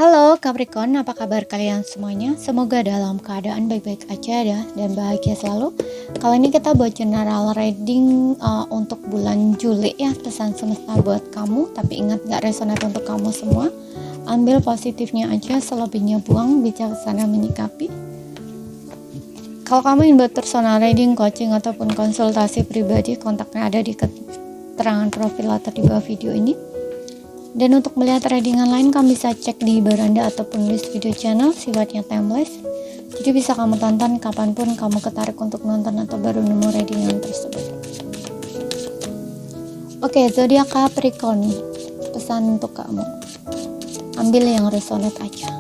Halo Capricorn, apa kabar kalian semuanya? Semoga dalam keadaan baik-baik aja ya dan bahagia selalu. Kali ini kita buat general reading untuk bulan Juli ya, pesan semesta buat kamu. Tapi ingat gak resonate untuk kamu semua. Ambil positifnya aja, selebihnya buang, bijaksana menyikapi. Kalau kamu ingin buat personal reading, coaching ataupun konsultasi pribadi, kontaknya ada di keterangan profil atau di bawah video ini. Dan untuk melihat readingan lain, kamu bisa cek di beranda ataupun list video channel, sifatnya timeless. Jadi bisa kamu tonton kapanpun kamu ketarik untuk nonton atau baru nemu readingan tersebut. Oke, zodiak Capricorn, pesan untuk kamu. Ambil yang resonate aja.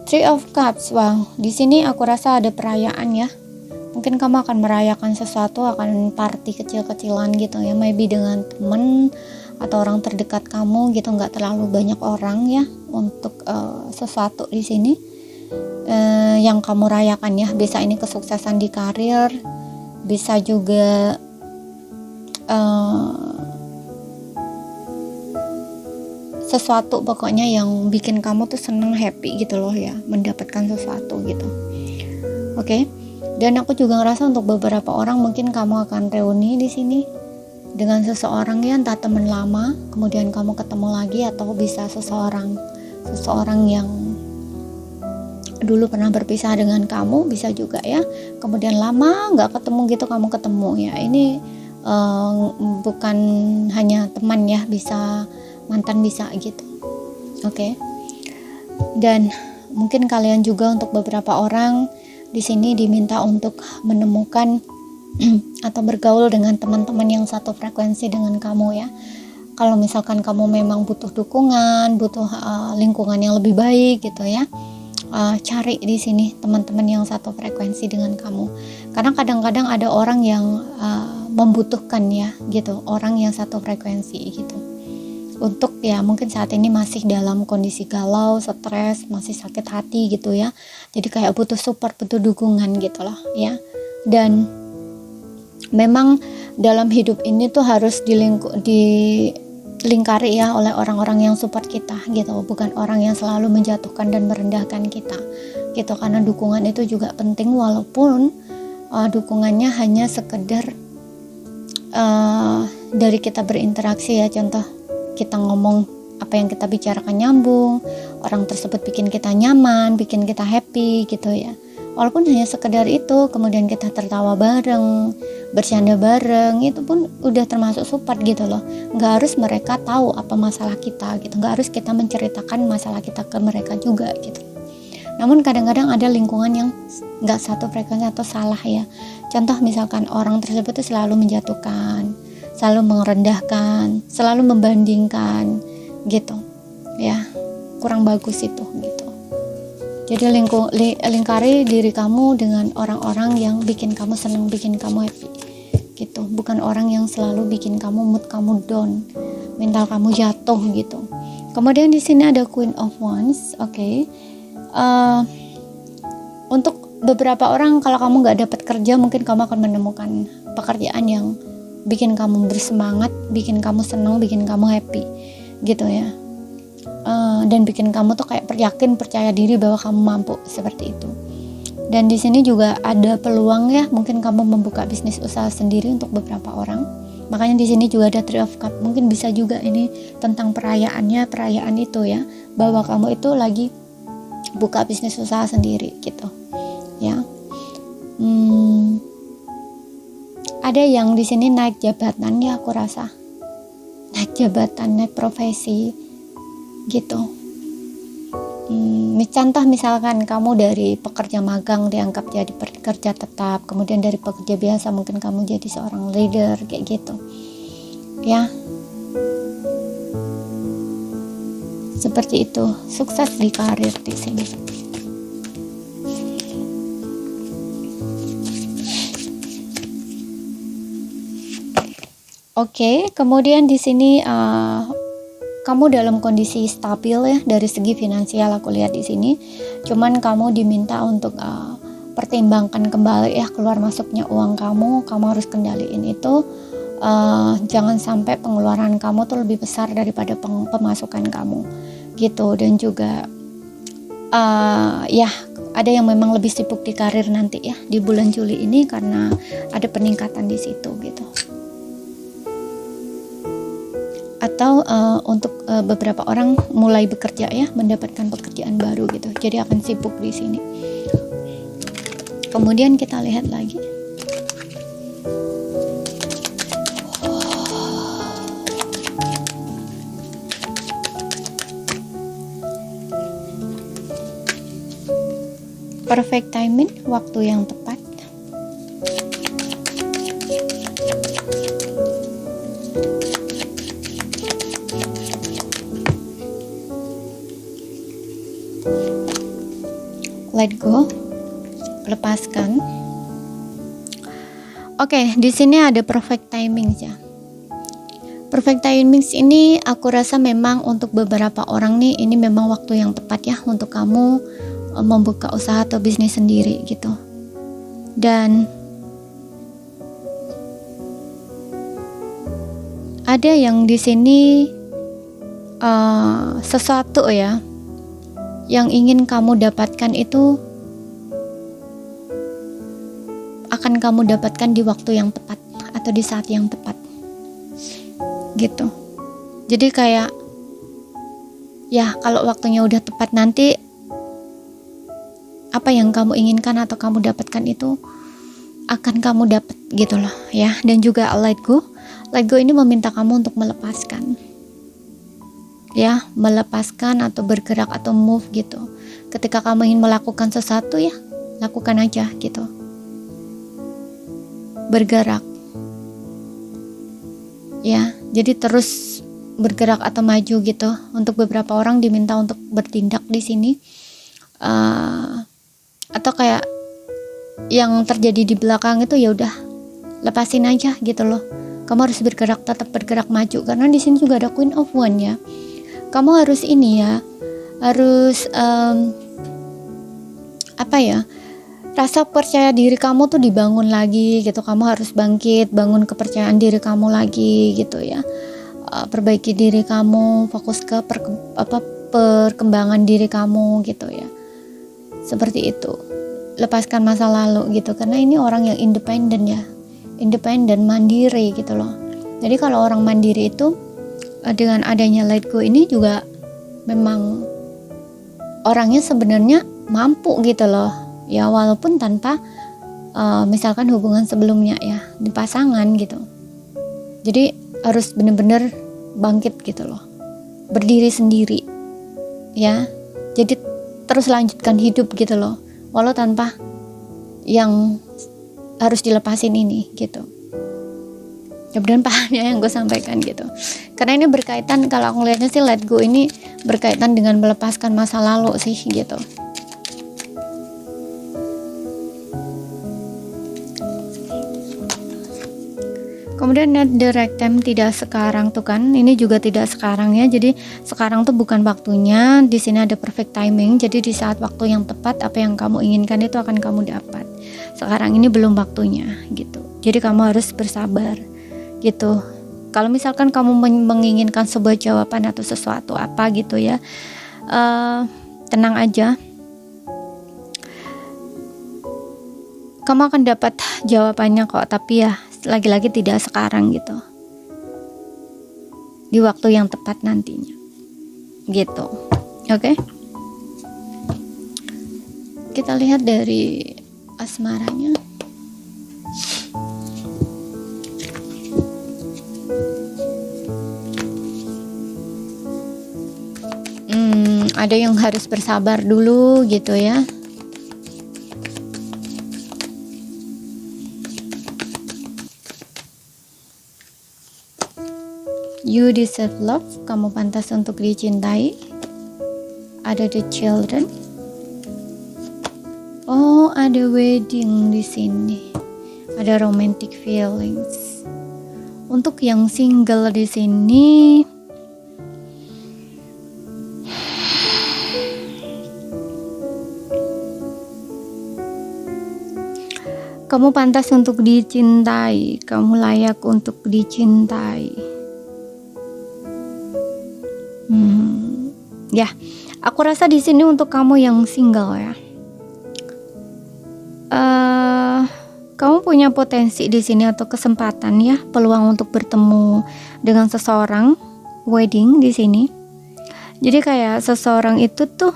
Three of Cups, wow, di sini aku rasa ada perayaan ya. Mungkin kamu akan merayakan sesuatu, akan party kecil-kecilan gitu ya, maybe dengan temen atau orang terdekat kamu gitu, nggak terlalu banyak orang ya untuk sesuatu di sini yang kamu rayakan ya. Bisa ini kesuksesan di karir, bisa juga sesuatu pokoknya yang bikin kamu tuh seneng, happy gitu loh ya, mendapatkan sesuatu gitu. Oke. Dan aku juga ngerasa untuk beberapa orang mungkin kamu akan reuni di sini dengan seseorang ya, entah teman lama, kemudian kamu ketemu lagi, atau bisa seseorang yang dulu pernah berpisah dengan kamu, bisa juga ya. Kemudian lama nggak ketemu gitu, kamu ketemu ya. Ini bukan hanya teman ya, bisa mantan, bisa gitu. Oke. Dan mungkin kalian juga untuk beberapa orang di sini diminta untuk menemukan atau bergaul dengan teman-teman yang satu frekuensi dengan kamu ya. Kalau misalkan kamu memang butuh dukungan, butuh lingkungan yang lebih baik gitu ya, cari di sini teman-teman yang satu frekuensi dengan kamu. Karena kadang-kadang ada orang yang membutuhkan ya gitu, orang yang satu frekuensi gitu. Untuk ya mungkin saat ini masih dalam kondisi galau, stres, masih sakit hati gitu ya. Jadi kayak butuh support, butuh dukungan gitu loh ya. Dan memang dalam hidup ini tuh harus dilingkari ya oleh orang-orang yang support kita gitu, bukan orang yang selalu menjatuhkan dan merendahkan kita gitu. Karena dukungan itu juga penting, walaupun dukungannya hanya sekedar dari kita berinteraksi ya. Contoh, kita ngomong, apa yang kita bicarakan nyambung, orang tersebut bikin kita nyaman, bikin kita happy gitu ya. Walaupun hanya sekedar itu, kemudian kita tertawa bareng, bercanda bareng, itu pun udah termasuk support gitu loh. Nggak harus mereka tahu apa masalah kita gitu, nggak harus kita menceritakan masalah kita ke mereka juga gitu. Namun kadang-kadang ada lingkungan yang nggak satu frekuensi atau salah ya. Contoh misalkan orang tersebut tuh selalu menjatuhkan, selalu merendahkan, selalu membandingkan gitu ya, kurang bagus itu gitu. Jadi lingkari diri kamu dengan orang-orang yang bikin kamu senang, bikin kamu happy gitu, bukan orang yang selalu bikin kamu mood kamu down, mental kamu jatuh gitu. Kemudian di sini ada Queen of Wands. Oke. Untuk beberapa orang, kalau kamu nggak dapat kerja, mungkin kamu akan menemukan pekerjaan yang bikin kamu bersemangat, bikin kamu senang, bikin kamu happy gitu ya. Dan bikin kamu tuh kayak yakin, percaya diri bahwa kamu mampu, seperti itu. Dan di sini juga ada peluang ya, mungkin kamu membuka bisnis usaha sendiri untuk beberapa orang. Makanya di sini juga ada Three of Cups. Mungkin bisa juga ini tentang perayaan itu ya, bahwa kamu itu lagi buka bisnis usaha sendiri gitu ya. Ada yang di sini naik jabatan ya, aku rasa naik jabatan, naik profesi gitu. Contoh misalkan kamu dari pekerja magang diangkat jadi pekerja tetap, kemudian dari pekerja biasa mungkin kamu jadi seorang leader kayak gitu ya. Seperti itu, sukses di karir di sini. Oke, kemudian di sini kamu dalam kondisi stabil ya dari segi finansial, aku lihat di sini. Cuman kamu diminta untuk pertimbangkan kembali ya keluar masuknya uang kamu harus kendaliin itu. jangan sampai pengeluaran kamu tuh lebih besar daripada pemasukan kamu gitu. Dan juga ya ada yang memang lebih sibuk di karir nanti ya di bulan Juli ini karena ada peningkatan di situ gitu. Atau untuk beberapa orang mulai bekerja ya, mendapatkan pekerjaan baru gitu, jadi akan sibuk di sini. Kemudian kita lihat lagi, perfect timing, waktu yang tepat. Let go, lepaskan. Oke, di sini ada perfect timing ya. Perfect timing ini aku rasa memang untuk beberapa orang nih, ini memang waktu yang tepat ya untuk kamu membuka usaha atau bisnis sendiri gitu. Dan ada yang di sini sesuatu ya yang ingin kamu dapatkan itu akan kamu dapatkan di waktu yang tepat atau di saat yang tepat gitu. Jadi kayak ya kalau waktunya udah tepat nanti apa yang kamu inginkan atau kamu dapatkan itu akan kamu dapat gitu loh ya. Dan juga let go ini meminta kamu untuk melepaskan ya, melepaskan atau bergerak atau move gitu. Ketika kamu ingin melakukan sesuatu ya lakukan aja gitu, bergerak ya, jadi terus bergerak atau maju gitu. Untuk beberapa orang diminta untuk bertindak di sini, atau kayak yang terjadi di belakang itu ya udah lepasin aja gitu loh. Kamu harus bergerak, tetap bergerak maju, karena di sini juga ada Queen of Wands ya. Kamu harus ini ya, harus rasa percaya diri kamu tuh dibangun lagi gitu. Kamu harus bangkit, bangun kepercayaan diri kamu lagi gitu ya. Perbaiki diri kamu, fokus ke perkembangan diri kamu gitu ya. Seperti itu. Lepaskan masa lalu gitu, karena ini orang yang independen ya, independen, mandiri gitu loh. Jadi kalau orang mandiri itu dengan adanya let go ini juga memang orangnya sebenarnya mampu gitu loh ya, walaupun tanpa misalkan hubungan sebelumnya ya, di pasangan gitu. Jadi harus bener-bener bangkit gitu loh, berdiri sendiri ya, jadi terus lanjutkan hidup gitu loh, walau tanpa yang harus dilepasin ini gitu. Mudah-mudahan paham ya yang gue sampaikan gitu. Karena ini berkaitan, kalau aku lihatnya sih let go ini berkaitan dengan melepaskan masa lalu sih gitu. Kemudian the right time, tidak sekarang tuh kan. Ini juga tidak sekarang ya. Jadi sekarang tuh bukan waktunya. Di sini ada perfect timing. Jadi di saat waktu yang tepat, apa yang kamu inginkan itu akan kamu dapat. Sekarang ini belum waktunya gitu. Jadi kamu harus bersabar gitu. Kalau misalkan kamu menginginkan sebuah jawaban atau sesuatu apa gitu ya, tenang aja, kamu akan dapat jawabannya kok. Tapi ya lagi-lagi tidak sekarang gitu, di waktu yang tepat nantinya gitu. Oke? Kita lihat dari asmaranya. Ada yang harus bersabar dulu gitu ya. You deserve love, kamu pantas untuk dicintai. Ada the children. Oh, ada wedding di sini. Ada romantic feelings. Untuk yang single di sini, Kamu pantas untuk dicintai, kamu layak untuk dicintai. Ya, aku rasa di sini untuk kamu yang single ya. Kamu punya potensi di sini atau kesempatan ya, peluang untuk bertemu dengan seseorang, wedding di sini. Jadi kayak seseorang itu tuh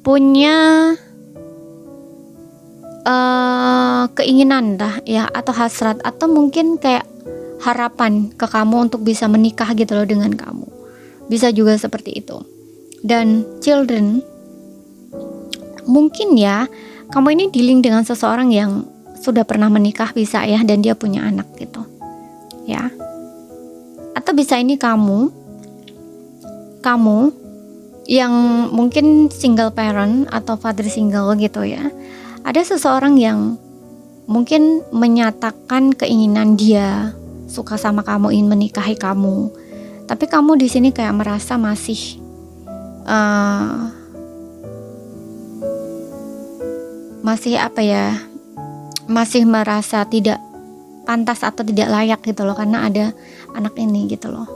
punya keinginan dah ya, atau hasrat, atau mungkin kayak harapan ke kamu untuk bisa menikah gitu loh dengan kamu. Bisa juga seperti itu. Dan children, mungkin ya kamu ini dealing dengan seseorang yang sudah pernah menikah, bisa ya, dan dia punya anak gitu ya. Atau bisa ini kamu yang mungkin single parent atau father single gitu ya. Ada seseorang yang mungkin menyatakan keinginan dia suka sama kamu, ingin menikahi kamu, tapi kamu di sini kayak merasa masih masih merasa tidak pantas atau tidak layak gitu loh, karena ada anak ini gitu loh.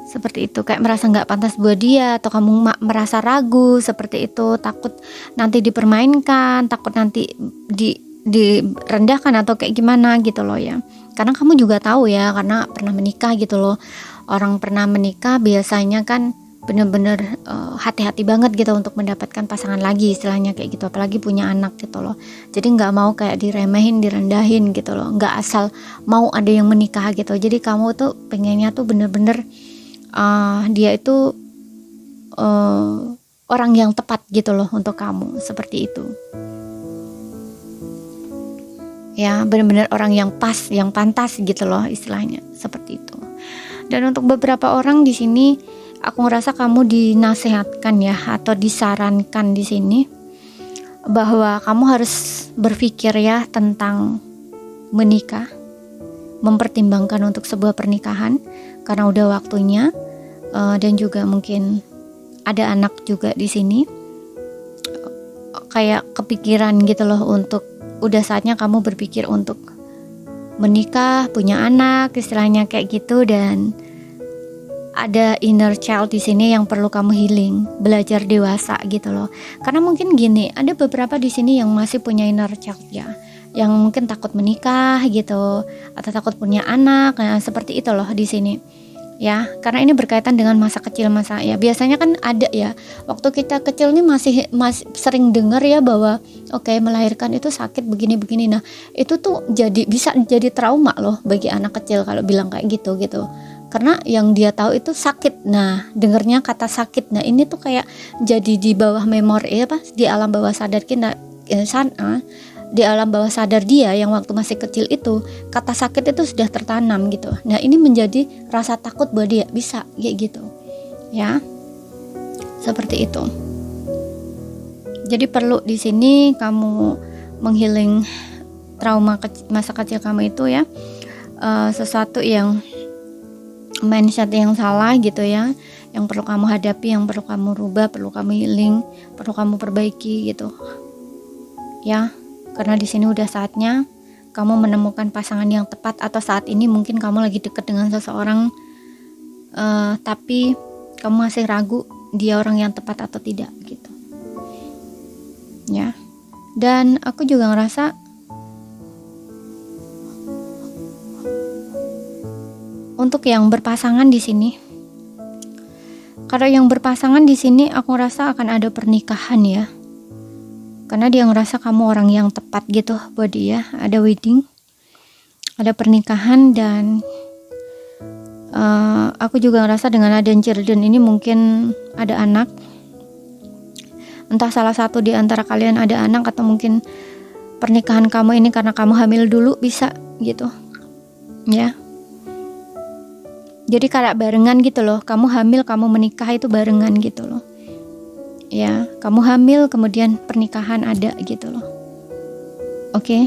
Seperti itu, kayak merasa nggak pantas buat dia, atau kamu merasa ragu seperti itu, takut nanti dipermainkan, takut nanti direndahkan atau kayak gimana gitu loh ya. Karena kamu juga tahu ya, karena pernah menikah gitu loh. Orang pernah menikah biasanya kan bener-bener hati-hati banget gitu untuk mendapatkan pasangan lagi, istilahnya kayak gitu, apalagi punya anak gitu loh. Jadi nggak mau kayak diremehin, direndahin gitu loh, nggak asal mau ada yang menikah gitu. Jadi kamu tuh pengennya tuh bener-bener dia itu orang yang tepat gitu loh untuk kamu, seperti itu ya, benar-benar orang yang pas, yang pantas gitu loh istilahnya, seperti itu. Dan untuk beberapa orang di sini aku ngerasa kamu dinasehatkan ya, atau disarankan di sini bahwa kamu harus berpikir ya tentang menikah, mempertimbangkan untuk sebuah pernikahan karena udah waktunya, dan juga mungkin ada anak juga di sini, kayak kepikiran gitu loh, untuk udah saatnya kamu berpikir untuk menikah, punya anak, istilahnya kayak gitu. Dan ada inner child di sini yang perlu kamu healing, belajar dewasa gitu loh. Karena mungkin gini, ada beberapa di sini yang masih punya inner child ya, yang mungkin takut menikah gitu, atau takut punya anak, nah, seperti itu loh di sini ya. Karena ini berkaitan dengan masa kecil, masa ya, biasanya kan ada ya, waktu kita kecil nih masih sering dengar ya bahwa oke, melahirkan itu sakit begini-begini. Nah itu tuh bisa jadi trauma loh bagi anak kecil kalau bilang kayak gitu, karena yang dia tahu itu sakit. Nah dengernya kata sakit, nah ini tuh kayak jadi di bawah memori di alam bawah sadar kita, di alam bawah sadar dia yang waktu masih kecil itu kata sakit itu sudah tertanam gitu. Nah ini menjadi rasa takut buat dia, bisa kayak gitu ya, seperti itu. Jadi perlu di sini kamu menghealing trauma masa kecil kamu itu ya, sesuatu yang mindset yang salah gitu ya, yang perlu kamu hadapi, yang perlu kamu rubah, perlu kamu healing, perlu kamu perbaiki gitu ya. Karena di sini udah saatnya kamu menemukan pasangan yang tepat, atau saat ini mungkin kamu lagi deket dengan seseorang, tapi kamu masih ragu dia orang yang tepat atau tidak gitu ya. Dan aku juga ngerasa untuk yang berpasangan di sini, kalau yang berpasangan di sini aku ngerasa akan ada pernikahan ya. Karena dia ngerasa kamu orang yang tepat gitu buat dia. Ada wedding, ada pernikahan, dan aku juga ngerasa dengan ada children ini mungkin ada anak. Entah salah satu di antara kalian ada anak, atau mungkin pernikahan kamu ini karena kamu hamil dulu, bisa gitu ya. Jadi kayak barengan gitu loh, kamu hamil, kamu menikah itu barengan gitu loh ya. Kamu hamil kemudian pernikahan ada gitu loh. Oke,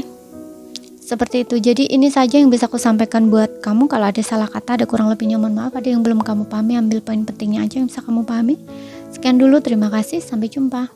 seperti itu. Jadi ini saja yang bisa aku sampaikan buat kamu. Kalau ada salah kata, ada kurang lebihnya mohon maaf. Ada yang belum kamu pahami, ambil poin pentingnya aja yang bisa kamu pahami. Sekian dulu, terima kasih, sampai jumpa.